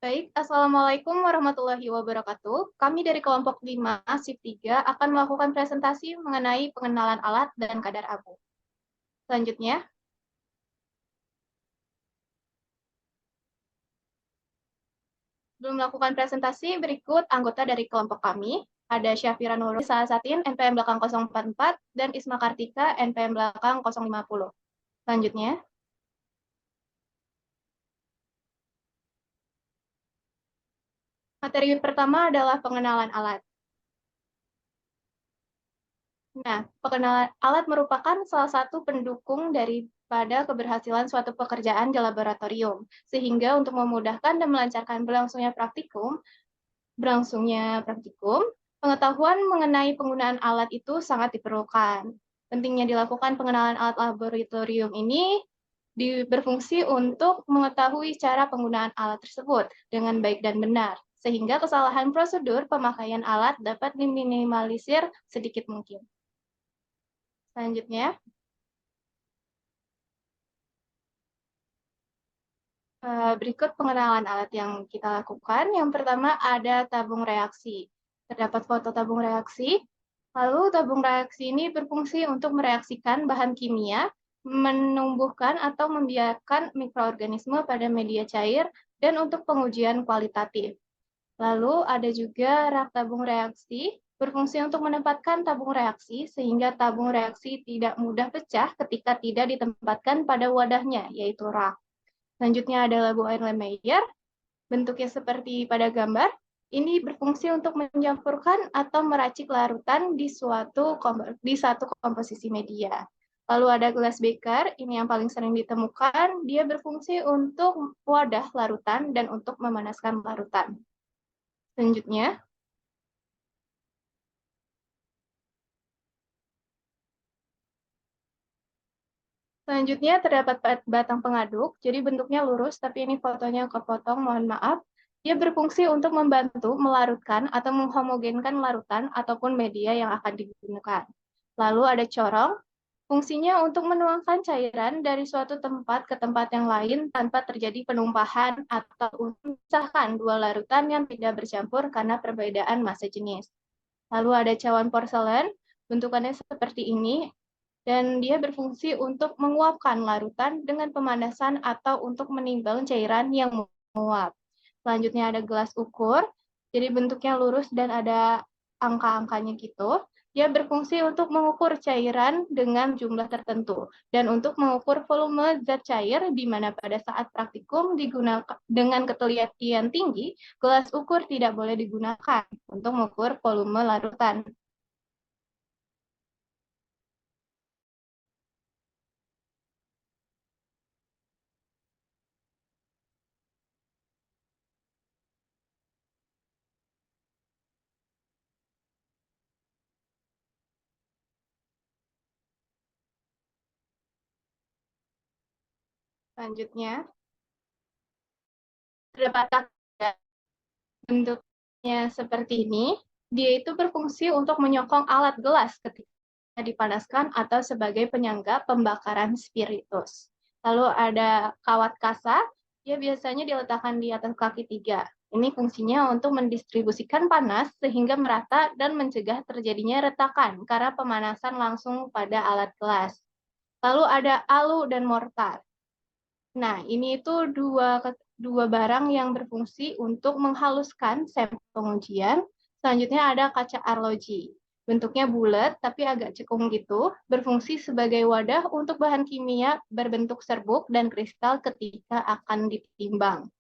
Baik, Assalamualaikum warahmatullahi wabarakatuh. Kami dari kelompok 5, SIP 3, akan melakukan presentasi mengenai pengenalan alat dan kadar abu. Selanjutnya, sebelum melakukan presentasi, berikut anggota dari kelompok kami. Ada Syafira Nurul Sahasatin, NPM belakang 044, dan Isma Kartika, NPM belakang 050. Selanjutnya, materi pertama adalah pengenalan alat. Nah, pengenalan alat merupakan salah satu pendukung daripada keberhasilan suatu pekerjaan di laboratorium. Sehingga untuk memudahkan dan melancarkan berlangsungnya praktikum, pengetahuan mengenai penggunaan alat itu sangat diperlukan. Pentingnya dilakukan pengenalan alat laboratorium ini berfungsi untuk mengetahui cara penggunaan alat tersebut dengan baik dan benar, sehingga kesalahan prosedur pemakaian alat dapat diminimalisir sedikit mungkin. Selanjutnya, berikut pengenalan alat yang kita lakukan. Yang pertama ada tabung reaksi. Terdapat foto tabung reaksi. Lalu tabung reaksi ini berfungsi untuk mereaksikan bahan kimia, menumbuhkan atau membiarkan mikroorganisme pada media cair, dan untuk pengujian kualitatif. Lalu ada juga rak tabung reaksi, berfungsi untuk menempatkan tabung reaksi sehingga tabung reaksi tidak mudah pecah ketika tidak ditempatkan pada wadahnya, yaitu rak. Selanjutnya ada labu Erlenmeyer, bentuknya seperti pada gambar. Ini berfungsi untuk mencampurkan atau meracik larutan di satu komposisi media. Lalu ada gelas beker, ini yang paling sering ditemukan. Dia berfungsi untuk wadah larutan dan untuk memanaskan larutan. Selanjutnya, terdapat batang pengaduk, jadi bentuknya lurus, tapi ini fotonya kepotong, mohon maaf. Dia berfungsi untuk membantu melarutkan atau menghomogenkan larutan ataupun media yang akan digunakan. Lalu ada corong, fungsinya untuk menuangkan cairan dari suatu tempat ke tempat yang lain tanpa terjadi penumpahan atau untuk memisahkan dua larutan yang tidak bercampur karena perbedaan massa jenis. Lalu ada cawan porselen, bentukannya seperti ini, dan dia berfungsi untuk menguapkan larutan dengan pemanasan atau untuk menimbang cairan yang menguap. Selanjutnya ada gelas ukur, jadi bentuknya lurus dan ada angka-angkanya gitu. Dia berfungsi untuk mengukur cairan dengan jumlah tertentu dan untuk mengukur volume zat cair di mana pada saat praktikum digunakan dengan ketelitian tinggi, gelas ukur tidak boleh digunakan untuk mengukur volume larutan. Selanjutnya, terdapat bentuknya seperti ini. Dia itu berfungsi untuk menyokong alat gelas ketika dipanaskan atau sebagai penyangga pembakaran spiritus. Lalu ada kawat kasa, dia biasanya diletakkan di atas kaki 3. Ini fungsinya untuk mendistribusikan panas sehingga merata dan mencegah terjadinya retakan karena pemanasan langsung pada alat gelas. Lalu ada alu dan mortar. Nah, ini itu dua barang yang berfungsi untuk menghaluskan sampel pengujian. Selanjutnya ada kaca arloji. Bentuknya bulat tapi agak cekung gitu, berfungsi sebagai wadah untuk bahan kimia berbentuk serbuk dan kristal ketika akan ditimbang.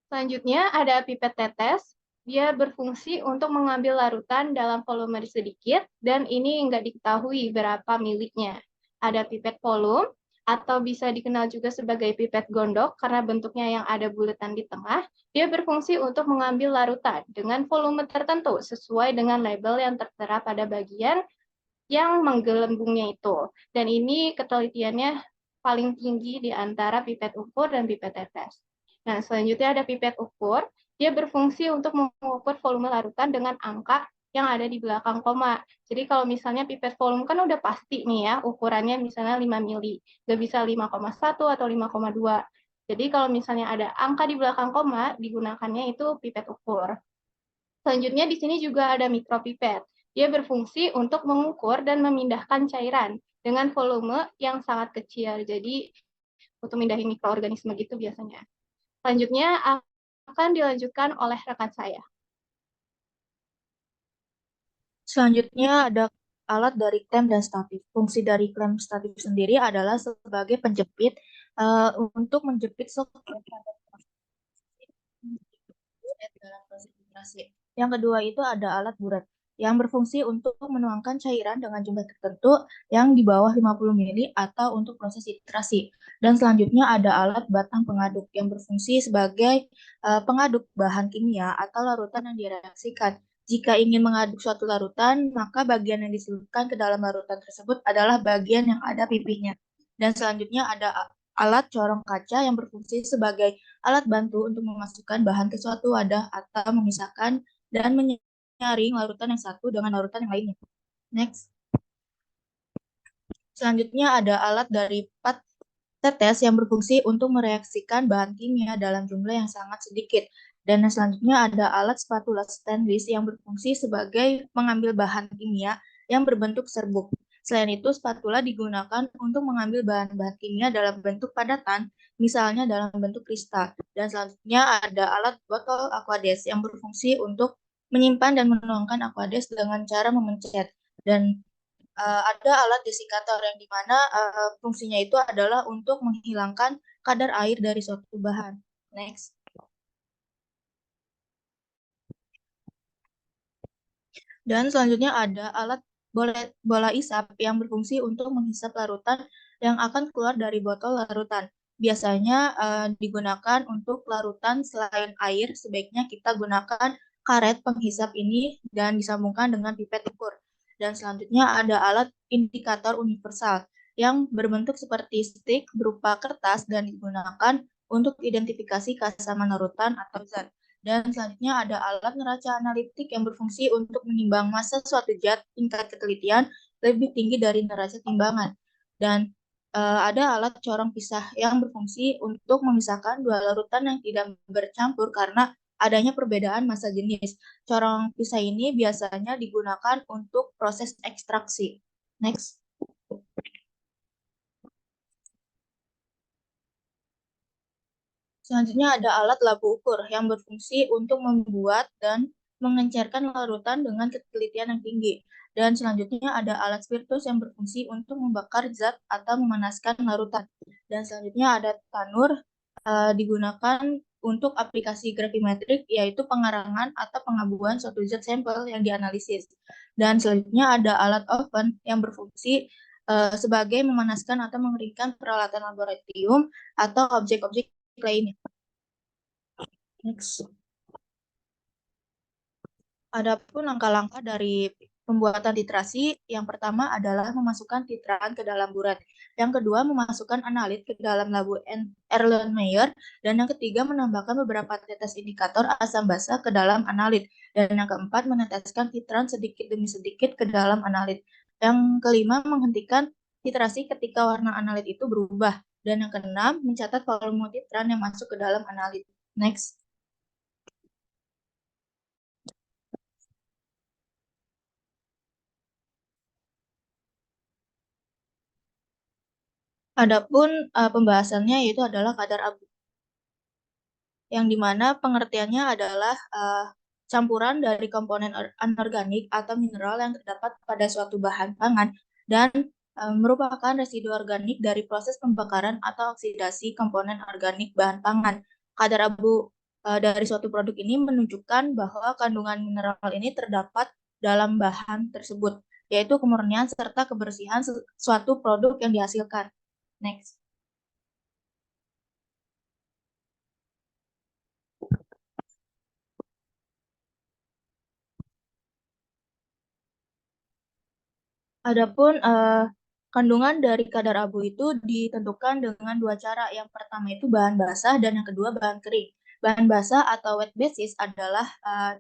Selanjutnya ada pipet tetes. Dia berfungsi untuk mengambil larutan dalam volume sedikit, dan ini nggak diketahui berapa miliknya. Ada pipet volume, atau bisa dikenal juga sebagai pipet gondok, karena bentuknya yang ada bulatan di tengah. Dia berfungsi untuk mengambil larutan dengan volume tertentu, sesuai dengan label yang tertera pada bagian yang menggelembungnya itu. Dan ini ketelitiannya paling tinggi di antara pipet ukur dan pipet tetes. Nah, selanjutnya ada pipet ukur. Dia berfungsi untuk mengukur volume larutan dengan angka yang ada di belakang koma. Jadi kalau misalnya pipet volume kan udah pasti nih ya, ukurannya misalnya 5 mili, nggak bisa 5,1 atau 5,2. Jadi kalau misalnya ada angka di belakang koma, digunakannya itu pipet ukur. Selanjutnya di sini juga ada mikropipet. Dia berfungsi untuk mengukur dan memindahkan cairan dengan volume yang sangat kecil. Jadi untuk mindahin mikroorganisme gitu biasanya. Selanjutnya akan dilanjutkan oleh rekan saya. Selanjutnya ada alat dari klem dan statif. Fungsi dari klem statif sendiri adalah sebagai penjepit untuk menjepit soket pada dalam proses filtrasi. Yang kedua itu ada alat buret yang berfungsi untuk menuangkan cairan dengan jumlah tertentu yang di bawah 50 mili atau untuk proses filtrasi. Dan selanjutnya ada alat batang pengaduk yang berfungsi sebagai pengaduk bahan kimia atau larutan yang direaksikan. Jika ingin mengaduk suatu larutan, maka bagian yang diselipkan ke dalam larutan tersebut adalah bagian yang ada pipihnya. Dan selanjutnya ada alat corong kaca yang berfungsi sebagai alat bantu untuk memasukkan bahan ke suatu wadah atau memisahkan dan menyaring larutan yang satu dengan larutan yang lainnya. Next. Selanjutnya ada alat dari pat tetes yang berfungsi untuk mereaksikan bahan kimia dalam jumlah yang sangat sedikit. Dan selanjutnya ada alat spatula stainless yang berfungsi sebagai mengambil bahan kimia yang berbentuk serbuk. Selain itu, spatula digunakan untuk mengambil bahan-bahan kimia dalam bentuk padatan, misalnya dalam bentuk kristal. Dan selanjutnya ada alat botol aquades yang berfungsi untuk menyimpan dan menuangkan aquades dengan cara memencet. Dan ada alat desikator yang dimana fungsinya itu adalah untuk menghilangkan kadar air dari suatu bahan. Next. Dan selanjutnya ada alat bola isap yang berfungsi untuk menghisap larutan yang akan keluar dari botol larutan. Biasanya digunakan untuk larutan selain air, sebaiknya kita gunakan karet penghisap ini dan disambungkan dengan pipet ukur. Dan selanjutnya ada alat indikator universal yang berbentuk seperti stick berupa kertas dan digunakan untuk identifikasi keasaman larutan atau zat. Dan selanjutnya ada alat neraca analitik yang berfungsi untuk menimbang massa suatu zat tingkat ketelitian lebih tinggi dari neraca timbangan. Dan ada alat corong pisah yang berfungsi untuk memisahkan dua larutan yang tidak bercampur karena adanya perbedaan massa jenis. Corong pisah ini biasanya digunakan untuk proses ekstraksi. Next. Selanjutnya ada alat labu ukur yang berfungsi untuk membuat dan mengencerkan larutan dengan ketelitian yang tinggi. Dan selanjutnya ada alat spiritus yang berfungsi untuk membakar zat atau memanaskan larutan. Dan selanjutnya ada tanur digunakan untuk aplikasi gravimetrik, yaitu pengarangan atau pengabuan suatu zat sampel yang dianalisis. Dan selanjutnya ada alat oven yang berfungsi sebagai memanaskan atau mengeringkan peralatan laboratorium atau objek-objek lainnya. Next. Adapun langkah-langkah dari pembuatan titrasi, yang pertama adalah memasukkan titran ke dalam burat. Yang kedua, memasukkan analit ke dalam labu Erlenmeyer. Dan yang ketiga, menambahkan beberapa tetes indikator asam basa ke dalam analit. Dan yang keempat, meneteskan titran sedikit demi sedikit ke dalam analit. Yang kelima, menghentikan titrasi ketika warna analit itu berubah. Dan yang keenam, mencatat volume titran yang masuk ke dalam analit. Next. Adapun pembahasannya yaitu adalah kadar abu, yang dimana pengertiannya adalah campuran dari komponen anorganik atau mineral yang terdapat pada suatu bahan pangan dan merupakan residu organik dari proses pembakaran atau oksidasi komponen organik bahan pangan. Kadar abu dari suatu produk ini menunjukkan bahwa kandungan mineral ini terdapat dalam bahan tersebut, yaitu kemurnian serta kebersihan suatu produk yang dihasilkan. Next. Adapun kandungan dari kadar abu itu ditentukan dengan dua cara. Yang pertama itu bahan basah dan yang kedua bahan kering. Bahan basah atau wet basis adalah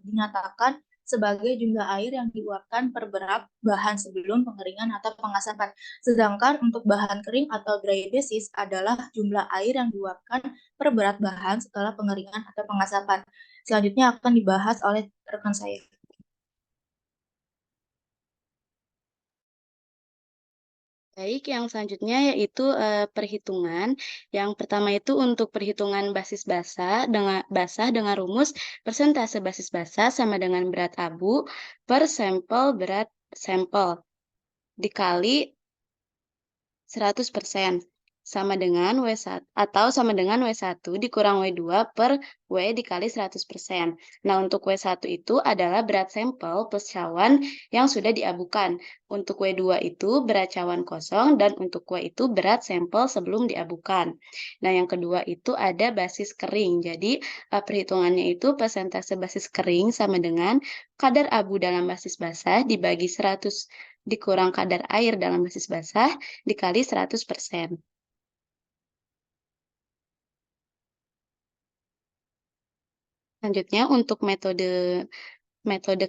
dinyatakan sebagai jumlah air yang diuapkan per berat bahan sebelum pengeringan atau pengasapan. Sedangkan untuk bahan kering atau dry basis adalah jumlah air yang diuapkan per berat bahan setelah pengeringan atau pengasapan. Selanjutnya akan dibahas oleh rekan saya. Baik, yang selanjutnya yaitu perhitungan. Yang pertama itu untuk perhitungan basis basah dengan rumus persentase basis basah sama dengan berat abu per sampel berat sampel dikali 100% sama dengan W1 atau sama dengan W1 dikurang W2 per W dikali 100%. Nah, untuk W1 itu adalah berat sampel plus cawan yang sudah diabukan. Untuk W2 itu berat cawan kosong dan untuk W itu berat sampel sebelum diabukan. Nah, yang kedua itu ada basis kering. Jadi, perhitungannya itu persentase basis kering sama dengan kadar abu dalam basis basah dibagi 100 dikurang kadar air dalam basis basah dikali 100%. Selanjutnya untuk metode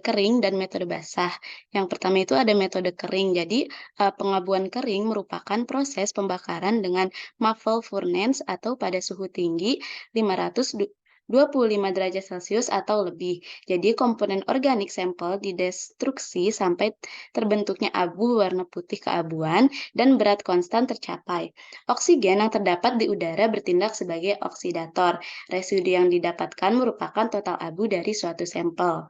kering dan metode basah. Yang pertama itu ada metode kering. Jadi, pengabuan kering merupakan proses pembakaran dengan muffle furnace atau pada suhu tinggi 525 derajat Celcius atau lebih. Jadi, komponen organik sampel didestruksi sampai terbentuknya abu warna putih keabuan dan berat konstan tercapai. Oksigen yang terdapat di udara bertindak sebagai oksidator. Residu yang didapatkan merupakan total abu dari suatu sampel.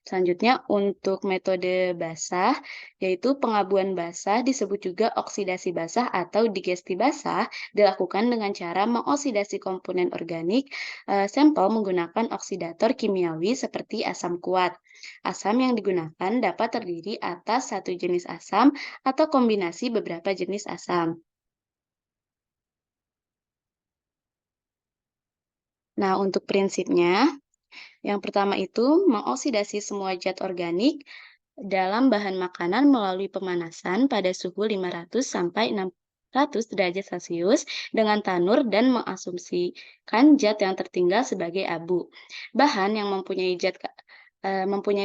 Selanjutnya untuk metode basah, yaitu pengabuan basah disebut juga oksidasi basah atau digesti basah, dilakukan dengan cara mengoksidasi komponen organik sampel menggunakan oksidator kimiawi seperti asam kuat. Asam yang digunakan dapat terdiri atas satu jenis asam atau kombinasi beberapa jenis asam. Nah, untuk prinsipnya, yang pertama itu mengoksidasi semua zat organik dalam bahan makanan melalui pemanasan pada suhu 500 sampai 600 derajat Celcius dengan tanur dan mengasumsikan zat yang tertinggal sebagai abu. Bahan yang mempunyai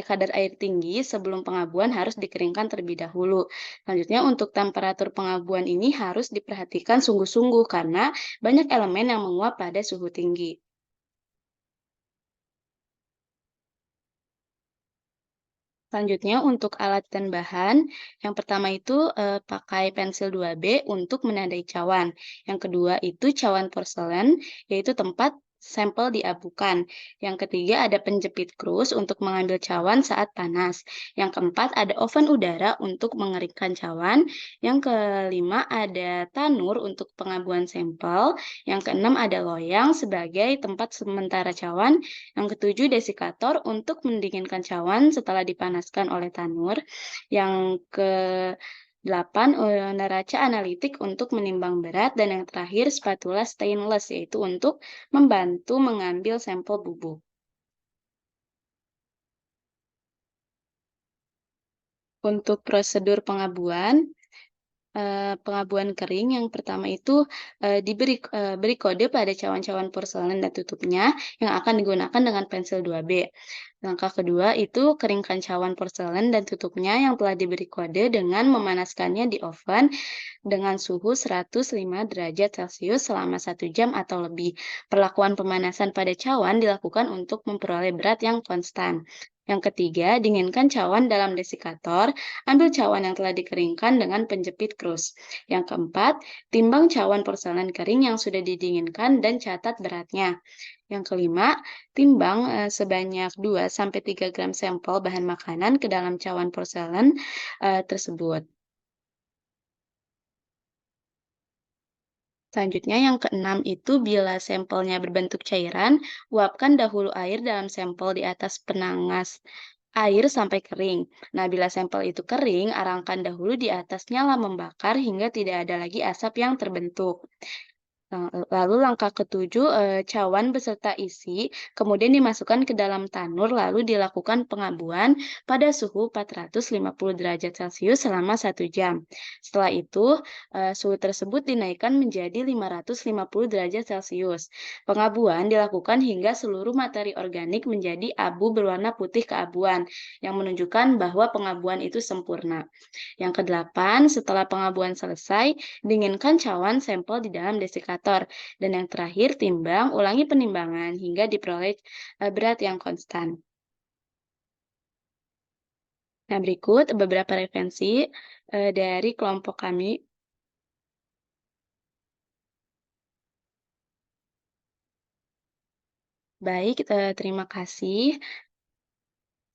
kadar air tinggi sebelum pengabuan harus dikeringkan terlebih dahulu. Selanjutnya untuk temperatur pengabuan ini harus diperhatikan sungguh-sungguh karena banyak elemen yang menguap pada suhu tinggi. Selanjutnya untuk alat dan bahan, yang pertama itu pakai pensil 2B untuk menandai cawan. Yang kedua itu cawan porselen, yaitu tempat sampel diabukan. Yang ketiga ada penjepit krus untuk mengambil cawan saat panas. Yang keempat ada oven udara untuk mengeringkan cawan. Yang kelima ada tanur untuk pengabuan sampel. Yang keenam ada loyang sebagai tempat sementara cawan. Yang ketujuh desikator untuk mendinginkan cawan setelah dipanaskan oleh tanur. Yang ke-8 neraca analitik untuk menimbang berat. Dan yang terakhir spatula stainless yaitu untuk membantu mengambil sampel bubuk. Untuk prosedur pengabuan kering yang pertama itu beri kode pada cawan-cawan porselen dan tutupnya yang akan digunakan dengan pensil 2B. Langkah kedua itu keringkan cawan porselen dan tutupnya yang telah diberi kode dengan memanaskannya di oven dengan suhu 105 derajat Celcius selama 1 jam atau lebih. Perlakuan pemanasan pada cawan dilakukan untuk memperoleh berat yang konstan. Yang ketiga, dinginkan cawan dalam desikator. Ambil cawan yang telah dikeringkan dengan penjepit krus. Yang keempat, timbang cawan porselen kering yang sudah didinginkan dan catat beratnya. Yang kelima, timbang sebanyak 2-3 gram sampel bahan makanan ke dalam cawan porselen tersebut. Selanjutnya yang keenam itu bila sampelnya berbentuk cairan, uapkan dahulu air dalam sampel di atas penangas air sampai kering. Nah, bila sampel itu kering, arangkan dahulu di atas nyala membakar hingga tidak ada lagi asap yang terbentuk. Lalu langkah ketujuh, cawan beserta isi kemudian dimasukkan ke dalam tanur lalu dilakukan pengabuan pada suhu 450 derajat Celcius selama 1 jam. Setelah itu, suhu tersebut dinaikkan menjadi 550 derajat Celcius. Pengabuan dilakukan hingga seluruh materi organik menjadi abu berwarna putih keabuan, yang menunjukkan bahwa pengabuan itu sempurna. Yang kedelapan, setelah pengabuan selesai, dinginkan cawan sampel di dalam desikator. Dan yang terakhir, timbang, ulangi penimbangan hingga diperoleh berat yang konstan. Nah, berikut beberapa referensi dari kelompok kami. Baik, terima kasih.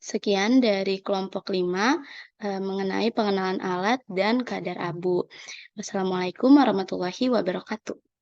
Sekian dari kelompok 5 mengenai pengenalan alat dan kadar abu. Wassalamualaikum warahmatullahi wabarakatuh.